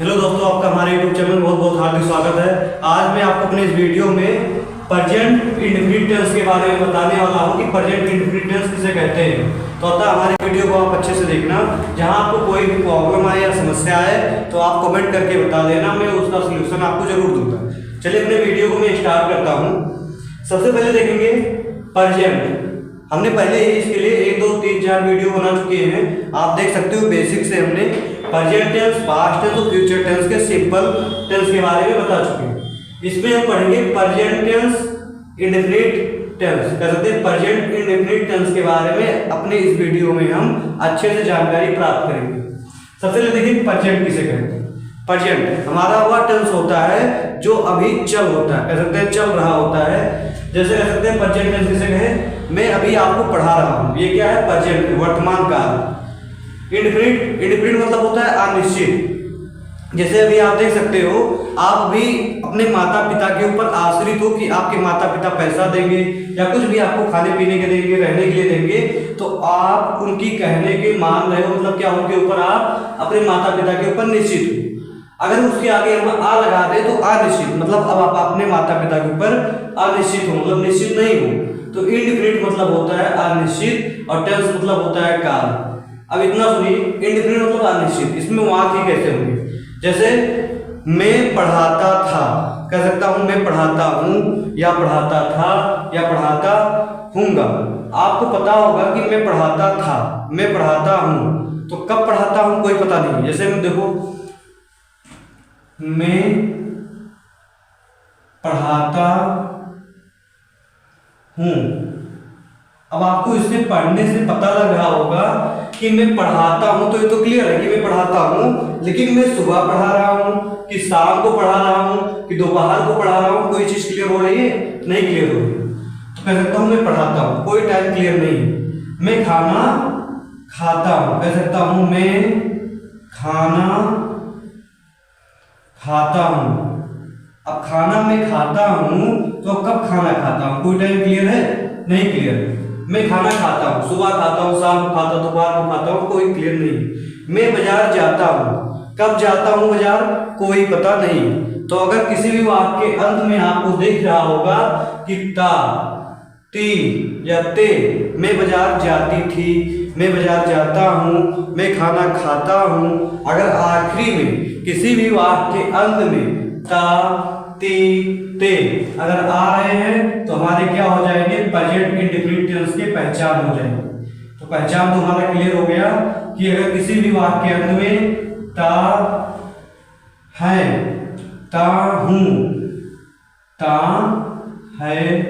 Hello दोस्तों, आपका हमारे YouTube चैनल में बहुत बहुत हार्दिक स्वागत है। आज मैं आपको अपने इस वीडियो में प्रेजेंट इंडेफिनिट टेंस के बारे में बताने वाला हूं कि प्रेजेंट इंडेफिनिट टेंस किसे कहते हैं। तो अतः हमारे वीडियो को आप अच्छे से देखना। जहां आपको कोई भी प्रॉब्लम आए या समस्या आए तो आप कमेंट करके बता देना, मैं उसका सलूशन आपको जरूर दूंगा। चलिए अपने वीडियो को मैं स्टार्ट करता हूँ। सबसे पहले देखेंगे प्रेजेंट। हमने पहले ही इसके लिए 1, 2, 3, 4 वीडियो बना चुके हैं। आप देख सकते हो बेसिक से हमने प्रेजेंट टेंस, पास्ट टेंस और फ्यूचर टेंस के सिंपल टेंस के बारे में बता चुके हैं। इसमें हम पढ़ेंगे प्रेजेंट टेंस, इंडेफिनिट टेंस, कह सकते हैं प्रेजेंट इंडेफिनिट टेंस के बारे में अपने इस वीडियो में हम अच्छे से जानकारी प्राप्त करेंगे। सबसे पहले देखिए प्रेजेंट किसे कहते हैं। प्रेजेंट हमारा वह टेंस होता है जो अभी चल होता है, कह सकते हैं चल रहा होता है। जैसे कह सकते हैं प्रेजेंट टेंस किसे कहें, मैं अभी आपको पढ़ा रहा हूँ, ये क्या है प्रेजेंट, वर्तमान काल। इंडेफिनिट मतलब होता है अनिश्चित। जैसे अभी आप देख सकते हो, आप अभी अपने माता पिता के ऊपर आश्रित हो कि आपके माता पिता पैसा देंगे या कुछ भी आपको खाने पीने के देंगे, रहने के लिए देंगे, तो आप उनकी कहने के मान रहे हो, मतलब क्या उनके ऊपर आप अपने माता पिता के ऊपर निश्चित हो। अगर उसके आगे हम आ लगा दे तो अनिश्चित, मतलब अब आप अपने माता पिता के ऊपर अनिश्चित हो, मतलब निश्चित नहीं हो। तो इंडेफिनिट मतलब होता है अनिश्चित और टेंस मतलब होता है काल। अब इतना सुनिए, इंडेफिनिट मतलब अनिश्चित, इसमें वाक्य कैसे होंगे। जैसे मैं पढ़ाता था, कह सकता हूं मैं पढ़ाता हूं या पढ़ाता था या पढ़ाता हूंगा। आपको पता होगा कि मैं पढ़ाता था, मैं पढ़ाता हूं, तो कब पढ़ाता हूं कोई पता नहीं। जैसे मैं देखो, मैं पढ़ाता हूं, अब आपको इससे पढ़ने से पता लग रहा होगा कि मैं पढ़ाता हूं, तो ये तो क्लियर है कि मैं पढ़ाता हूं, लेकिन मैं सुबह पढ़ा रहा हूं कि शाम को पढ़ा रहा हूं कि दोपहर को पढ़ा रहा हूं, कोई चीज क्लियर हो रही है? नहीं क्लियर हो रही। तो कह सकता हूं मैं पढ़ाता हूं, कोई टाइम क्लियर नहीं है। मैं खाना खाता हूं, कह सकता हूं मैं खाना खाता हूं। अब खाना मैं खाता हूं, तो कब खाना खाता हूं, कोई टाइम क्लियर है? नहीं क्लियर। मैं खाना खाता हूँ, सुबह खाता हूँ, शाम को खाता हूँ, दोपहर को खाता हूँ, कोई क्लियर नहीं। मैं बाजार जाता हूँ, कब जाता हूँ बाजार, कोई पता नहीं। तो अगर किसी भी वाक्य के अंत में आपको दिख रहा होगा कि ता, ती या ते, मैं बाजार जाती थी, मैं बाजार जाता हूँ, मैं खाना खाता हूँ, अगर आखिरी में किसी भी वाक्य के अंत में ता, ती, ते अगर आ रहे हैं तो हमारे क्या हो जाएंगे, प्रेजेंट इंडेफिनिट टेंस के पहचान हो जाएंगे। तो पहचान तो हमारा क्लियर हो गया कि अगर किसी भी वाक्य के अंत में ता है, ता हूं, ता है,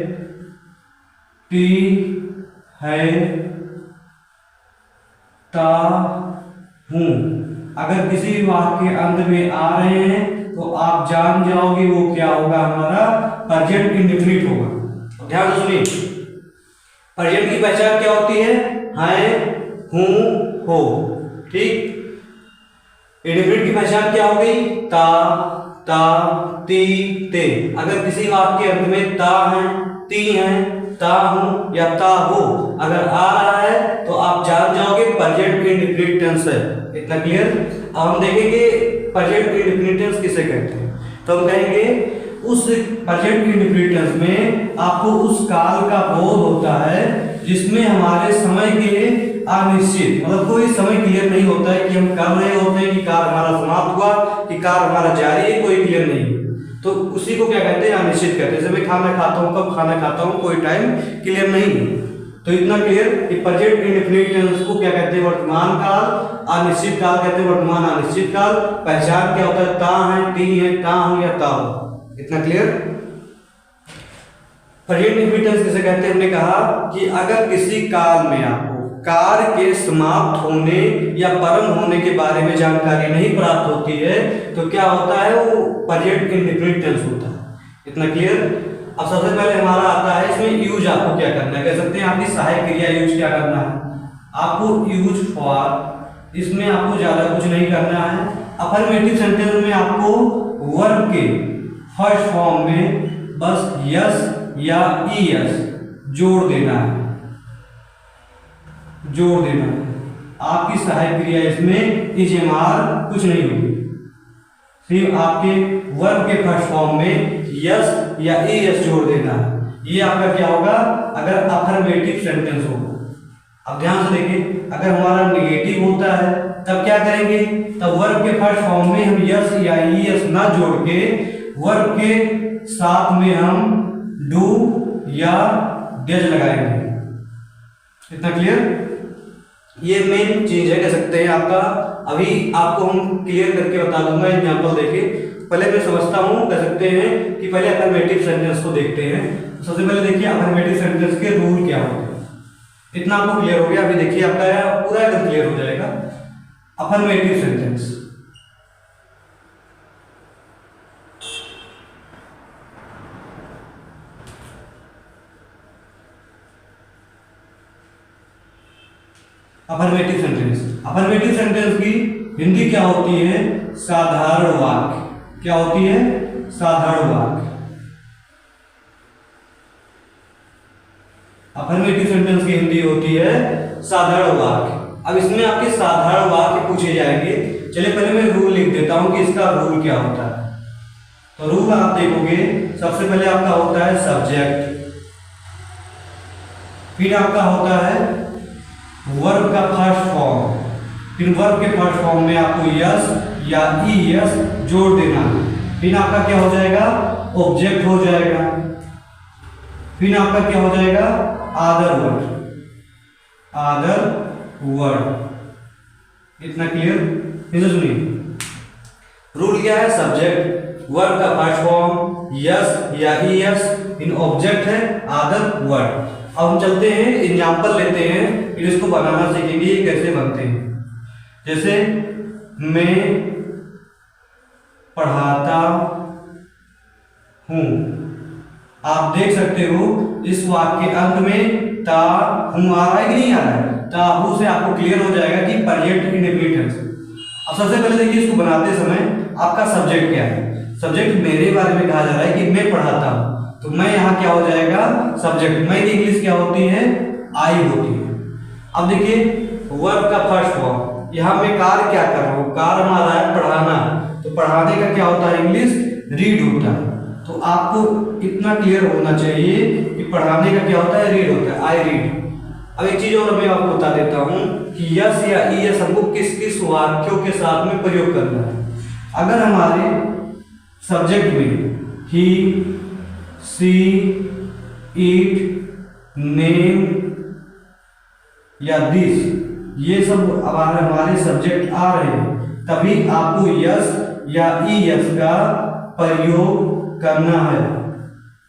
ती है, ता हूं, अगर किसी भी वाक्य के अंत में आ रहे हैं तो आप जान जाओगे वो क्या होगा, हमारा प्रेजेंट इंडेफिनिट होगा। ध्यान से सुनिए, प्रेजेंट की पहचान क्या होती है, हूं, हो, ठीक। इंडेफिनिट की पहचान क्या हो गई, ता, ता, ती, ते। अगर किसी वाक्य के अंत में ता है, ती है, ता हूं या ता हो अगर आ रहा है तो आप जान जाओगे प्रेजेंट इंडेफिनिट टेंस है। इतना क्लियर। अब हम देखेंगे प्रेजेंट इंडेफिनिट टेंस किसे कहते हैं। तो हम कहेंगे उस प्रेजेंट इंडेफिनिट टेंस में आपको उस काल का बोध होता है जिसमें हमारे समय के अनिश्चित, मतलब कोई समय क्लियर नहीं होता है कि हम कर रहे होते हैं कि कार्य हमारा समाप्त हुआ कि कार्य हमारा जारी है, कोई क्लियर नहीं। तो उसी को क्या कहते हैं, अनिश्चित कहते हैं। जैसे मैं खाना खाता हूँ, कब खाना खाता हूँ, कोई टाइम क्लियर नहीं। तो इतना क्लियर कि प्रेजेंट इंडेफिनिट टेंस को क्या कहते हैं, वर्तमान काल, अनिश्चित काल कहते हैं, वर्तमान अनिश्चित काल। पहचान क्या होता है, ता है, ती है, ता हूं या ता हो। इतना क्लियर। प्रेजेंट इंडेफिनिट टेंस किसे कहते हैं, हमने कहा कि अगर किसी काल में आपको कार्य के समाप्त होने या परम होने के बारे में जानकारी नहीं प्राप्त होती है तो क्या होता है, वो प्रेजेंट इंडेफिनिट टेंस होता है। इतना क्लियर। अब सबसे पहले हमारा आता है इसमें यूज, आपको क्या करना है, कह सकते हैं आपकी सहायक क्रिया यूज क्या करना है, आपको यूज फॉर, इसमें आपको ज्यादा कुछ नहीं करना है। अफर्मेटिव सेंटेंस में आपको वर्ब के फर्स्ट फॉर्म में बस यस या ईएस जोड़ देना है, जोड़ देना है। आपकी सहायक क्रिया इसमें इजमार कुछ नहीं होगी। फिर आपके वर्ब के फर्स्ट फॉर्म में यस या एस जोड़ देना है। ये आपका क्या होगा अगर अफर्मेटिव सेंटेंस हो। अब ध्यान से देखिए, अगर हमारा नेगेटिव होता है तब क्या करेंगे, तब वर्ब के फर्स्ट फॉर्म में हम यस या एस ना जोड़ के वर्ब के साथ में हम डू या डज लगाएंगे। इतना क्लियर? ये मेन चीज है, कह सकते हैं आपका। अभी आपको हम क्लियर करके बता दूंगा एग्जांपल देके। पहले मैं समझता हूं, कह सकते हैं कि पहले अफर्मेटिव सेंटेंस को देखते हैं। तो सबसे पहले देखिए अफर्मेटिव सेंटेंस के रूल क्या होते हैं। इतना आपको क्लियर हो गया। अभी देखिए आपका पूरा एकदम क्लियर हो जाएगा। Affirmative sentence, affirmative sentence, affirmative sentence की हिंदी क्या होती है, साधारण वाक्य। क्या होती है, साधारण वाक्य। अफर्मेटिव सेंटेंस की हिंदी होती है साधारण वाक्य। अब इसमें आपके साधारण वाक्य पूछे जाएंगे। चलिए पहले मैं रूल लिख देता हूं कि इसका रूल क्या होता है। तो रूल आप देखोगे, सबसे पहले आपका होता है सब्जेक्ट, फिर आपका होता है वर्ब का फर्स्ट फॉर्म, फिर वर्ब के फर्स्ट फॉर्म में आपको यस या ईएस जोड़ देना। फिर आपका क्या हो जाएगा, ऑब्जेक्ट हो जाएगा। फिर आपका क्या हो जाएगा, अदर वर्ड, अदर वर्ड। इतना क्लियर? इसे सुनिए, रूल क्या है, सब्जेक्ट, वर्ब का फर्स्ट फॉर्म यस या ईएस, इन ऑब्जेक्ट है अदर वर्ड। अब हम चलते हैं एग्जांपल लेते हैं, फिर इसको बनाना सीखेंगे ये कैसे बनते हैं। जैसे मैं पढ़ाता हूं, आप देख सकते हो इस वाक्य के अंत में ता हूं आ रहा है कि नहीं आ रहा है। ता हूं से आपको क्लियर हो जाएगा कि प्रेजेंट इंडेफिनिट टेंस। अब सबसे पहले देखिए इसको बनाते समय आपका सब्जेक्ट क्या है। सब्जेक्ट मेरे बारे में कहा जा रहा है कि मैं पढ़ाता हूं, तो मैं यहाँ क्या हो जाएगा, सब्जेक्ट। मैं की इंग्लिश क्या होती है, आई होती है। अब देखिए वर्ब का फर्स्ट फॉर्म, यहाँ मैं कार्य क्या कर रहा हूँ, कार्य हमारा है पढ़ाना, तो पढ़ाने का क्या होता है, इंग्लिश रीड होता है। तो आपको इतना क्लियर होना चाहिए कि पढ़ाने का क्या होता है, रीड होता है, आई रीड। अब एक चीज और मैं आपको बता देता हूँ कि यस या ईएस हमको किस किस वाक्यों के साथ में प्रयोग करना है। अगर हमारे सब्जेक्ट में ही, सी, इट, नेम या दिस, ये सब हमारे सब्जेक्ट आ रहे हैं, तभी आपको यस या ईएस का प्रयोग करना है।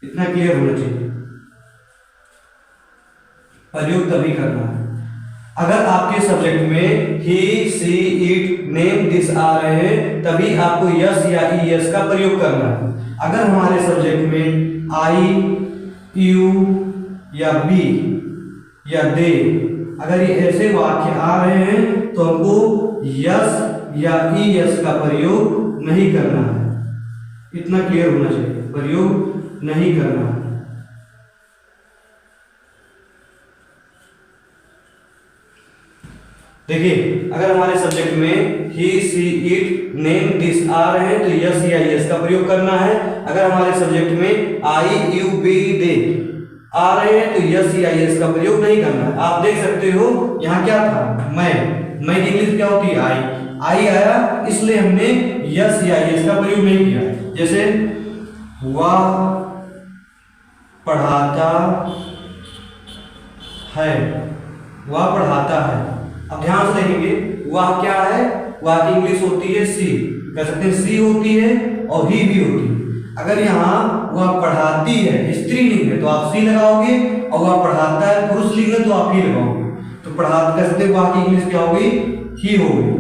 इतना क्लियर होना चाहिए, प्रयोग तभी करना है। अगर आपके सब्जेक्ट में ही, सी, इट, नेम, दिस आ रहे हैं, तभी आपको यस या ईएस का प्रयोग करना है। अगर हमारे सब्जेक्ट में आई, यू या बी या दे, अगर ये ऐसे वाक्य आ रहे हैं तो हमको यस या ईएस का प्रयोग नहीं करना है। इतना क्लियर होना चाहिए, प्रयोग नहीं करना है। देखिए अगर हमारे सब्जेक्ट में ही, सी, इट, नेम, दिस आ रहे हैं तो यस या ईएस का प्रयोग करना है। अगर हमारे सब्जेक्ट में आई, यू, बी, दे आ रहे हैं तो यस या ईएस का प्रयोग नहीं करना है। आप देख सकते हो यहाँ क्या था, मैं की इंग्लिश क्या होती है, आई आया, इसलिए हमने यस या ईएस का प्रयोग नहीं किया। जैसे वह पढ़ाता है, वह पढ़ाता है। अब ध्यान से देखेंगे, वह क्या है, वह की इंग्लिश होती है सी, कह सकते हैं सी होती है और ही भी होती है। अगर यहाँ वह पढ़ाती है स्त्रीलिंग है तो आप सी लगाओगे, और वह पढ़ाता है पुरुष लिंग है तो आप ही लगाओगे। तो पढ़ाता कह सकते हैं वह की इंग्लिश क्या होगी, ही होगी।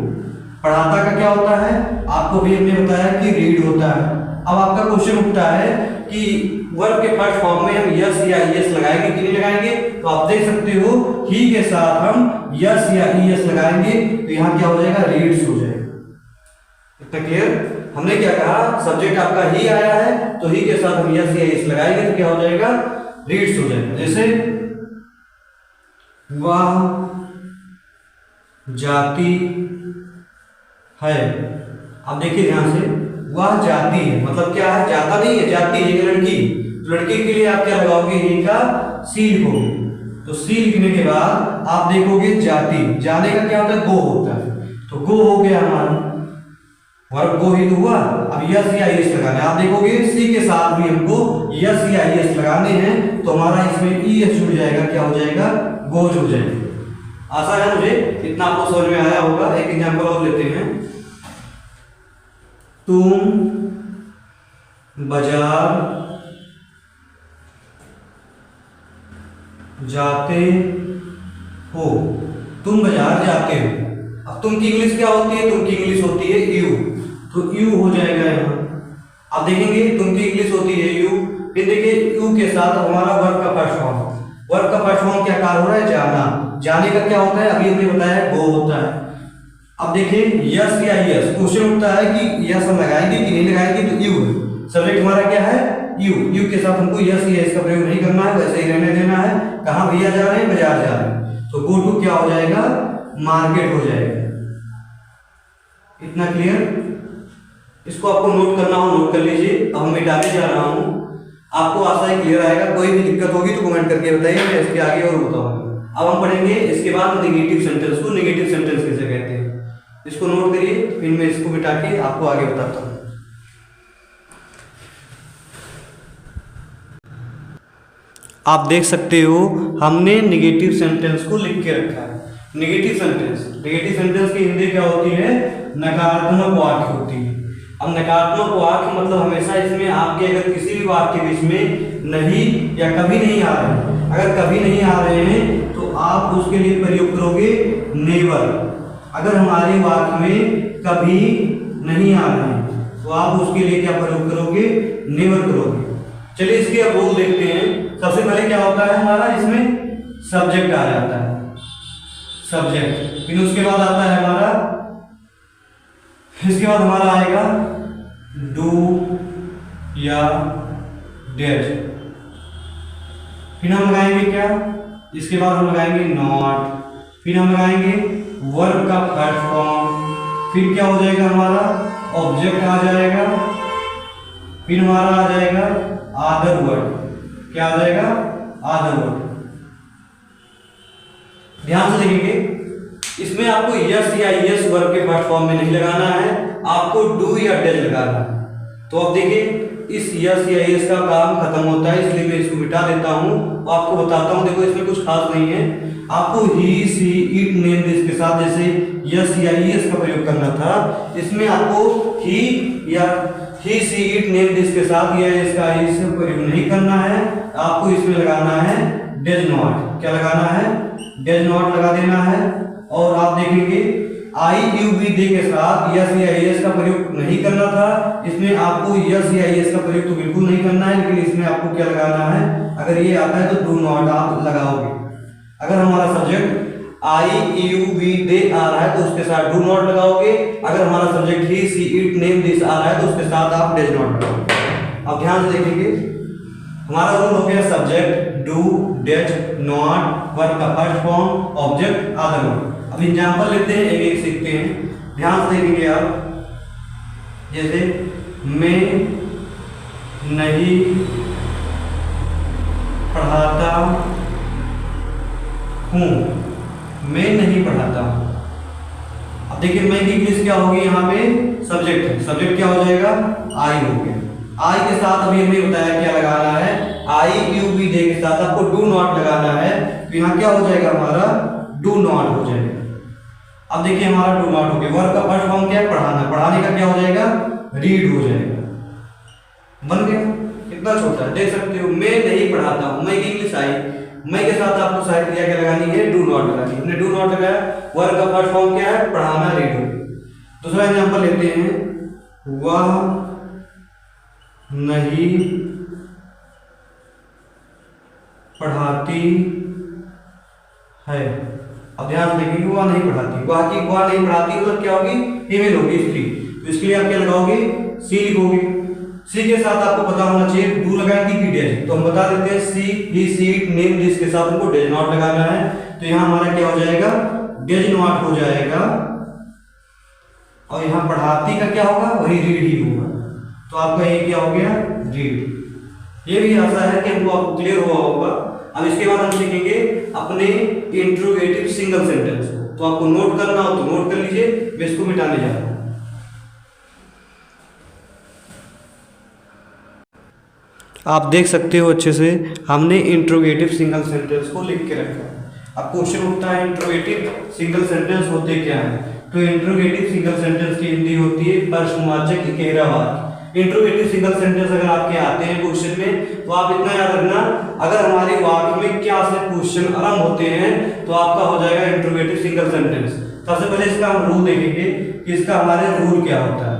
पढ़ाता का क्या होता है, आपको भी हमने बताया कि रीड होता है। अब आपका क्वेश्चन उठता है कि वर्ब के फर्स्ट फॉर्म में हम यस या ईएस लगाएंगे कि नहीं लगाएंगे। तो आप देख सकते हो ही के साथ हम यस या ईएस लगाएंगे तो यहाँ क्या हो जाएगा, रीड्स हो जाएगा। इतना क्लियर? हमने क्या कहा, सब्जेक्ट आपका ही आया है तो ही के साथ हम यस या ईएस लगाएंगे तो क्या हो जाएगा, रीड्स हो जाएगा। जैसे वह जाती है, अब देखिए ध्यान से, वह जाती है, मतलब क्या है, जाता नहीं है, जाती है, लड़की। तो लड़की के लिए आप क्या लगाओगे, ही का सी लिखोगे। तो सी लिखने के बाद आप देखोगे जाती, जाने का क्या होता है, गो होता है। तो गो हो गया हमारा वर्ब, गो ही तो हुआ। अब यस या एस लगाना है। आप देखोगे सी के साथ भी हमको यस या एस लगाने हैं, तो हमारा इसमें ई एस जुड़ जाएगा, क्या हो जाएगा, गो जुड़ जाएगा। आशा है मुझे इतना आपको समझ में आया होगा। एक एग्जांपल और लेते हैं। तुम बाजार जाते हो, तुम बाजार जाते हो। अब तुम की इंग्लिश क्या होती है, तुम की इंग्लिश होती है यू, तो यू हो जाएगा यहाँ। आप देखेंगे तुम की इंग्लिश होती है यू, फिर देखिए यू के साथ हमारा वर्ब का फर्स्ट फॉर्म, वर्ब का फर्स्ट फॉर्म क्या कार्य हो रहा है, जाना। जाने का क्या होता है, अभी हमने बताया गो होता है। अब देखिए यस या यस, क्वेश्चन उठता है कि यस हम लगाएंगे कि नहीं लगाएंगे, तो यू है सब्जेक्ट हमारा, क्या है, यू। यू के साथ हमको यस या यस का प्रयोग नहीं करना है, वैसे ही रहने देना है। कहाँ भैया जा रहे हैं, बाजार जा रहे हैं, तो गो टू क्या हो जाएगा, मार्केट हो जाएगा। इतना क्लियर। इसको आपको नोट करना हो नोट कर लीजिए। अब मैं मिटाने जा रहा हूँ, आपको आशा है क्लियर आएगा। कोई भी दिक्कत होगी तो कमेंट करके बताइए, मैं इसके आगे और बताऊंगा। अब हम पढ़ेंगे इसके बाद नेगेटिव सेंटेंस को। नेगेटिव सेंटेंस कैसे कहते हैं, इसको नोट करिए, फिर मैं इसको मिटा के आपको आगे बताता हूँ। आप देख सकते हो हमने नेगेटिव सेंटेंस को लिख के रखा है। नेगेटिव सेंटेंस की हिंदी क्या होती है, नकारात्मक वाक्य होती है। अब नकारात्मक वाक्य मतलब हमेशा इसमें आपके अगर किसी भी वाक्य के बीच में नहीं या कभी नहीं आ रहे हैं, अगर कभी नहीं आ रहे हैं तो आप उसके लिए प्रयोग करोगे नेवर। अगर हमारे वाक्य में कभी नहीं आ रहे हैं तो आप उसके लिए क्या प्रयोग करोगे, नेवर करोगे। चलिए इसके अब रूल देखते हैं। सबसे पहले क्या होता है हमारा, इसमें सब्जेक्ट आ जाता है, सब्जेक्ट। फिर उसके बाद आता है हमारा, इसके बाद हमारा आएगा डू या डेट। फिर हम लगाएंगे क्या, इसके बाद हम लगाएंगे नॉट। फिर हम लगाएंगे वर्ब का फर्स्ट फॉर्म। फिर क्या हो जाएगा हमारा, ऑब्जेक्ट आ जाएगा। फिर हमारा आ जाएगा अदर वर्ड। क्या आ जाएगा, अदर वर्ड। ध्यान से देखेंगे, इसमें आपको यस या यस वर्ब के फर्स्ट फॉर्म में नहीं लगाना है, आपको डू या डज लगाना है। तो अब देखिए इस यस या यस का काम खत्म होता है, इसलिए मैं इसको मिटा देता हूं, आपको बताता हूं। देखो इसमें कुछ खास नहीं है, आपको ही सी इट नेम दिस के साथ जैसे यस या यस का प्रयोग करना था, इसमें आपको ही सी इट नेम दिस के साथ या इसका इसका प्रयोग नहीं करना है। आपको इसमें लगाना है डज नॉट। क्या लगाना है, डज नॉट लगा देना है। और आप देखेंगे आई यू बी दे के साथ यस या यस का प्रयोग नहीं करना था, इसमें आपको यस या यस का प्रयोग तो बिल्कुल नहीं करना है, लेकिन इसमें आपको क्या लगाना है, अगर ये आता है तो डू नॉट आप लगाओगे। अगर हमारा सब्जेक्ट आई यू बी दे आ रहा है तो उसके साथ डू नॉट लगाओगे। अगर हमारा सब्जेक्ट ही सी इट नेम दिस आ रहा है तो उसके साथ आप डज नॉट लगाओगे। अब ध्यान से देखेंगे, हमारा रूल हो गया subject do does not, verb का first form, object other word. अब एग्जांपल लेते हैं, एक एक सीखते हैं। ध्यान से देखेंगे आप, जैसे मैं नहीं पढ़ाता हूँ, मैं नहीं पढ़ाता हूँ। अब देखिए मैं की इंग्लिश क्या होगी, यहाँ पे सब्जेक्ट है, सब्जेक्ट क्या हो जाएगा, आई हो गया। आई के साथ अभी हमने बताया क्या लगाना है, आई यू बी दे के साथ आपको डू नॉट लगाना है, तो यहाँ क्या हो जाएगा हमारा डू नॉट हो जाएगा। अब देखिए हमारा डू नॉट हो गया। वर्ब का फर्स्ट फॉर्म क्या है, पढ़ाना। पढ़ाने का क्या हो जाएगा, रीड हो जाएगा। बन गया, कितना छोटा है, देख सकते हो। मैं नहीं पढ़ाता हूँ, मैं की इंग्लिश आई, मैं के साथ आपको साइड क्रिया क्या लगानी है, डू नॉट लगानी है। हमने डू नॉट लगाया, वर्ब का फर्स्ट फॉर्म क्या है, पढ़ाना, रीड हो गया। दूसरा एग्जांपल लेते हैं, वह नहीं पढ़ाती है। अब ध्यान देखेंगे, वह नहीं पढ़ाती, वह नहीं पढ़ाती मतलब क्या होगी, फीमेल होगी, स्त्री। तो इसके लिए आप क्या लगाओगे, सी लिखोगे। सी के साथ आपको पता होना चाहिए डू लगाएंगे कि डेज, तो हम बता देते हैं सी ही सी इट नेम दिस के साथ हमको डेज नॉट लगाना है। तो यहाँ हमारा क्या हो जाएगा, डेज नॉट हो जाएगा। और यहाँ पढ़ाती का क्या होगा, वही रीड ही होगा। तो आपका ये क्या हो गया, रीड। ये भी आशा है कि हमको आपको क्लियर हुआ होगा। अब इसके बाद हम सीखेंगे अपने इंट्रोगेटिव सिंगल सेंटेंस को। तो आपको नोट करना हो तो नोट कर लीजिए, मैं इसको मिटाने जा रहा हूं। आप देख सकते हो अच्छे से हमने इंट्रोगेटिव सिंगल सेंटेंस को लिख के रखा है। अब क्वेश्चन उठता है इंट्रोगेटिव सिंगल सेंटेंस होते क्या है। तो इंट्रोगेटिव सिंगल सेंटेंस की हिंदी होती है प्रश्नवाचक इकेरा वाक्य। इंट्रोगेटिव सिंगल सेंटेंस अगर आपके आते हैं क्वेश्चन में तो आप इतना याद रखना, अगर हमारे वाक्य में क्या से क्वेश्चन आरंभ होते हैं तो आपका हो जाएगा इंट्रोगेटिव सिंगल सेंटेंस। सबसे पहले इसका हम रूल देखेंगे कि इसका हमारे रूल क्या होता है।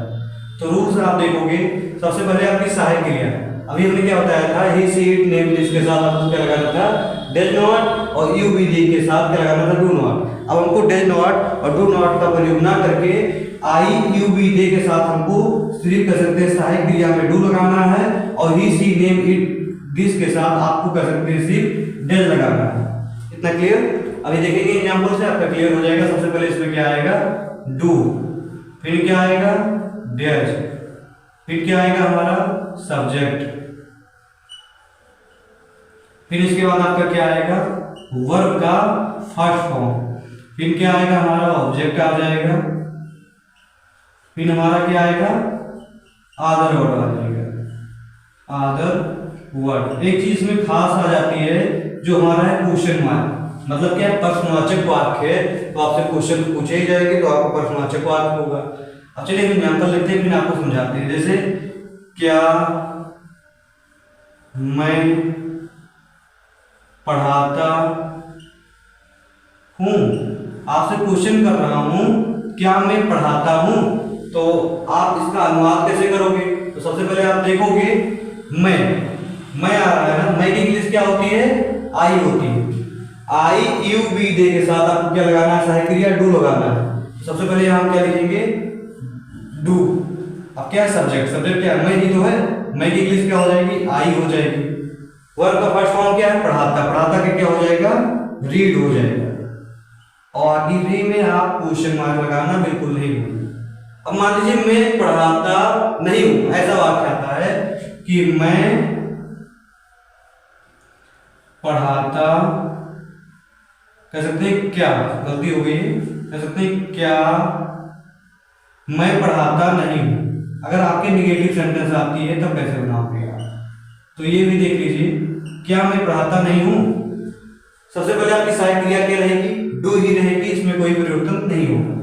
तो रूल से आप देखोगे, सबसे पहले आपकी सहायक क्रिया। अभी हमने क्या बताया था, ही सी इट नेम इसके साथ आपको क्या लगाना था, डज नॉट, और यू बी डी के साथ क्या लगाना था, डू नॉट। अब हमको डज नॉट और डू नॉट का प्रयोग ना करके आई यू बी डे के साथ हमको सिर्फ कर सकते हैं सहायक क्रिया में डू लगाना है, और ही सी नेम इट दिस के साथ आपको कर सकते हैं सिर्फ डज लगाना है। इतना क्लियर। अभी देखेंगे एग्जांपल से आपका क्लियर हो जाएगा। सबसे पहले इसमें क्या आएगा, डू, फिर क्या आएगा, डज, फिर क्या आएगा हमारा सब्जेक्ट, फिर इसके बाद आपका क्या आएगा, वर्ब का फर्स्ट फॉर्म, फिर क्या आएगा हमारा ऑब्जेक्ट आ जाएगा, फिर हमारा क्या आएगा, आदर वर्ड आ जाएगा, आदर वर्ड। एक चीज में खास आ जाती है जो हमारा है क्वेश्चन मार्क, मतलब क्या प्रश्नवाचक वाक्य है, तो आपसे क्वेश्चन पूछे ही जाएंगे तो आपका प्रश्नवाचक वाक्य होगा। अब चलिए एग्जांपल लिखते हैं, फिर आपको समझाते हैं। जैसे क्या मैं पढ़ाता हूं, आपसे क्वेश्चन कर रहा हूं क्या मैं पढ़ाता हूं, तो आप इसका अनुवाद कैसे करोगे। तो सबसे पहले आप देखोगे मैं आ रहा है ना, मैं की इंग्लिश क्या होती है, आई होती है। आई यू बी दे के साथ आपको क्या लगाना है, सहायक क्रिया डू लगाना है। तो सबसे पहले हम क्या लिखेंगे, डू। अब क्या है सब्जेक्ट, सब्जेक्ट क्या है, मैं ही तो है, मैं की इंग्लिश क्या हो जाएगी, आई हो जाएगी। वर्ब का फर्स्ट फॉर्म क्या है, पढ़ाता, पढ़ाता का क्या हो जाएगा, रीड हो जाएगा। और आखिरी में आप क्वेश्चन मार्क लगाना बिल्कुल नहीं भूलना। अब मान लीजिए मैं पढ़ाता नहीं हूं, ऐसा वाक्य आता है कि मैं पढ़ाता, कह सकते हैं क्या, गलती हो गई, कह सकते हैं क्या मैं पढ़ाता नहीं हूं। अगर आपके निगेटिव सेंटेंस आती है तब कैसे बनाओगे आप, तो ये भी देख लीजिए, क्या मैं पढ़ाता नहीं हूं। सबसे पहले आपकी सहायक क्रिया क्या रहेगी, डू ही रहेगी, इसमें कोई परिवर्तन नहीं होगा।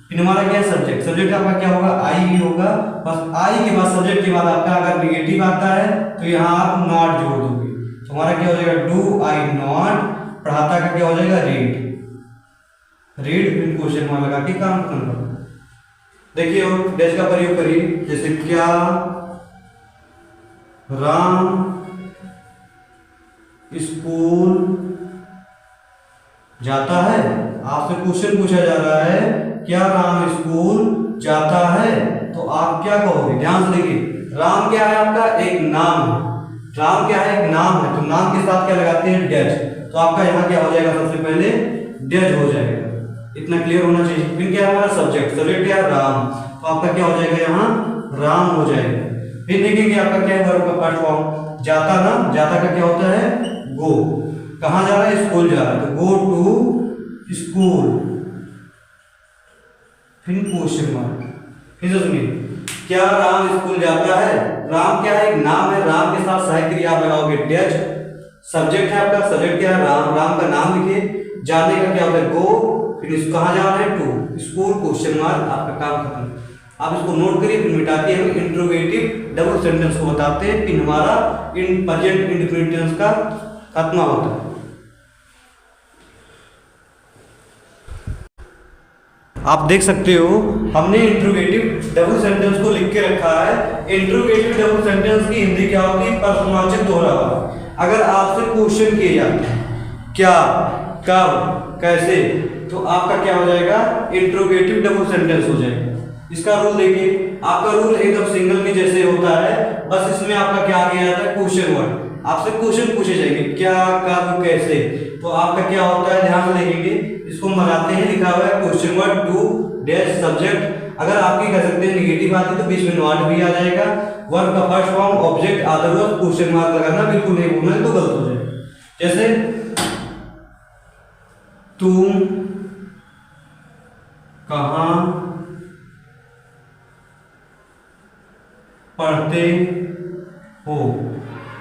फिर हमारा क्या है सब्जेक्ट, सब्जेक्ट आपका क्या होगा, आई ही होगा। बस आई के बाद सब्जेक्ट के बाद आपका अगर निगेटिव आता है तो यहाँ आप नॉट जोड़ दोगे, तो हमारा क्या हो जाएगा, डू आई नॉट, पढ़ाता का क्या हो जाएगा, रीड, रीड, फिर क्वेश्चन मार्क लगा के काम खत्म करो। देखिए और डैश का प्रयोग करिए, जैसे क्या राम स्कूल जाता है। आपसे क्वेश्चन पूछा जा रहा है क्या राम स्कूल जाता है, तो आप क्या कहोगे, ध्यान से देखिए। राम क्या है आपका, एक नाम है, राम क्या है, एक नाम है, तो नाम के साथ क्या लगाते हैं, डैश, तो आपका यहाँ क्या हो जाएगा, सबसे पहले डैश हो जाएगा। इतना क्लियर होना चाहिए। फिर क्या है हमारा सब्जेक्ट, सब्जेक्ट क्या है, राम, तो आपका क्या हो जाएगा, यहाँ राम हो जाएगा। फिर देखेंगे आपका क्या है, वर्ब का फर्स्ट फॉर्म, जाता ना, जाता का क्या होता है, गो, कहाँ जा रहा है, स्कूल जा रहा है, तो गो टू स्कूल, फिर क्वेश्चन मार्क। फिर से सुनिए, क्या राम स्कूल जाता है, राम क्या है, एक नाम है, राम के साथ सहायक क्रिया आप लगाओगे डैश, सब्जेक्ट है आपका, सब्जेक्ट क्या है, राम, राम का नाम लिखिए, जाने का क्या होता है, गो, फिर कहाँ जा रहा है, टू स्कूल, क्वेश्चन मार्क, आपका काम खत्म। आप इसको नोट करिए, फिर मिटाते हैं, हम इंट्रोगेटिव डबल सेंटेंस को बताते हैं, फिर हमारा इन प्रेजेंट इंडेफिनिट टेंस का खात्मा होता है। आप देख सकते हो हमने इंट्रोगेटिव डबल सेंटेंस को लिख के रखा है। इंट्रोगेटिव डबल सेंटेंस की हिंदी क्या होती है, प्रश्नवाचक दोहरावाचक। अगर आपसे क्वेश्चन किए जाते हैं क्या, कब, कैसे, तो आपका क्या हो जाएगा, इंट्रोगेटिव डबल सेंटेंस हो जाएगा। इसका रूल देखिए, आपका रूल एकदम सिंगल के जैसे होता है, बस इसमें आपका क्या आ गया जाता है, क्वेश्चन वर्ड। आपसे क्वेश्चन पूछे जाएंगे क्या, कब, कैसे, तो आपका क्या होता है, ध्यान से देखेंगे, इसको बनाते हैं, लिखा हुआ है question word, to dash subject, अगर आपकी कह सकते हैं निगेटिव आती तो बीच में नॉट भी आ जाएगा। वर्ब का फर्स्ट फॉर्म ऑब्जेक्ट आदर वर्ब क्वेश्चन मार्क लगाना बिल्कुल नहीं भूलना तो गलत हो जाए। जैसे तुम कहां पढ़ते हो,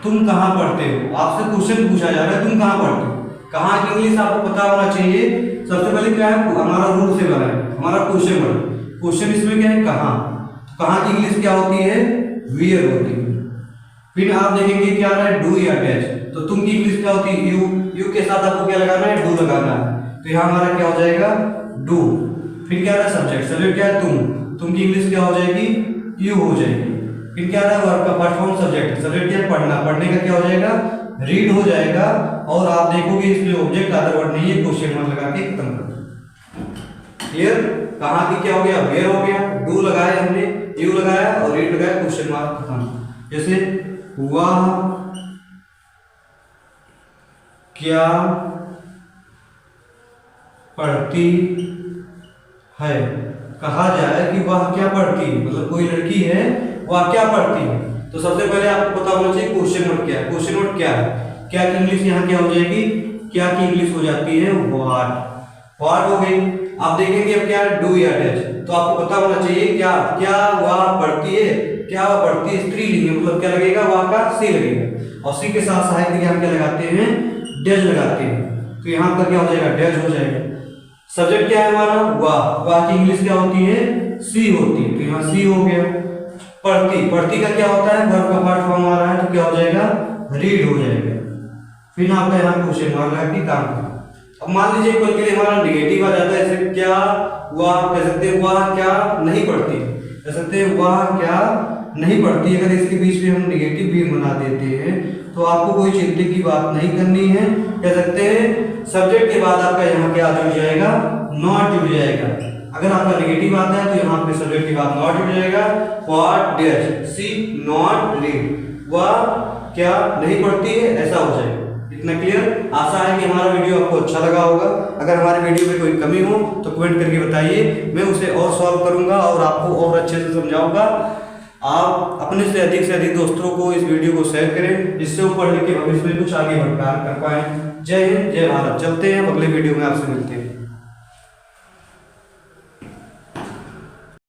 तुम कहां पढ़ते हो, आपसे क्वेश्चन पूछा जा रहा है तुम कहां पढ़ते हो। कहां की इंग्लिश आपको पता होना चाहिए। सबसे पहले क्या है, हमारा रूल से बना है, हमारा क्वेश्चन वर्ड, क्वेश्चन इसमें क्या है कहां, तो कहां की इंग्लिश क्या होती है, वेयर होती है। फिर आप देखेंगे क्या आ रहा है, डू या डैश, तो तुम की इंग्लिश क्या होती है, यू, यू के साथ आपको क्या लगाना है, डू लगाना है, तो यहाँ हमारा क्या हो जाएगा, डू। फिर क्या आ रहा है, सब्जेक्ट, सब्जेक्ट क्या है, तुम की इंग्लिश क्या हो जाएगी, यू हो जाएगी। फिर क्या आ रहा है, वर्ब का फर्स्ट फॉर्म सब्जेक्ट, सब्जेक्ट क्या है, पढ़ना, पढ़ने का क्या हो जाएगा, रीड हो जाएगा। और आप देखोगे इसमें ऑब्जेक्ट आदर वर्ड नहीं है, क्वेश्चन मार्क लगा के खत्म कर दो। क्लियर, कहां की क्या हो गया, वेयर हो गया, डू लगाया हमने, यू लगाया और रीड लगाया, क्वेश्चन मार्क खत्म। जैसे वह क्या पढ़ती है, कहा जाए कि वह क्या पढ़ती है, मतलब कोई लड़की है वह क्या पढ़ती है, तो सबसे पहले आपको पता होना चाहिए क्वेश्चन वर्ड क्या है। क्वेश्चन वर्ड क्या है, क्या की इंग्लिश यहाँ क्या हो जाएगी, क्या की इंग्लिश हो जाती है व्हाट, व्हाट हो गई। आप देखेंगे अब क्या डू या डैश, तो आपको पता होना चाहिए क्या, क्या वह पढ़ती है, क्या वह पढ़ती है स्त्रीलिंग है, मतलब क्या लगेगा, वह का सी लगेगा, और सी के साथ सहायक के हम क्या लगाते हैं, डैश लगाते हैं, तो यहाँ पर क्या हो जाएगा, डैश हो जाएगा। सब्जेक्ट क्या है हमारा, वाह की इंग्लिश क्या होती है, सी होती है, तो यहाँ सी हो गया। पढ़ती, पढ़ती का क्या होता है, वर्ब का फर्स्ट फॉर्म आ रहा है, तो क्या हो जाएगा, रीड हो जाएगा। फिर आपका यहाँ क्वेश्चन मार्क लगा के काम करना। अब मान लीजिए पल के लिए हमारा निगेटिव आ जाता है, जैसे क्या वह, कह सकते हैं वह क्या नहीं पढ़ती, कह सकते हैं वह क्या नहीं पढ़ती। अगर इसके बीच में हम निगेटिव भी बना देते हैं तो आपको कोई चिंता की बात नहीं करनी है। कह सकते हैं सब्जेक्ट के बाद आपका यहाँ क्या जुड़ जाएगा, नॉट जुड़ जाएगा। अगर आपका नेगेटिव आता है तो यहाँ पे सब्जेक्ट के बाद नॉट जुड़ जाएगा, what dash see not read, वह क्या नहीं पढ़ती है, ऐसा हो जाएगा। इतना क्लियर। आशा है कि हमारा वीडियो आपको अच्छा लगा होगा। अगर हमारे वीडियो में कोई कमी हो तो कमेंट करके बताइए, मैं उसे और सॉल्व करूंगा और आपको और अच्छे से समझाऊंगा। आप अपने से अधिक दोस्तों को इस वीडियो को शेयर करें, जिससे वो पढ़ लिख के भविष्य में कुछ आगे बढ़ कर पाए। जय हिंद, जय भारत। चलते हैं, अगले वीडियो में आपसे मिलते हैं।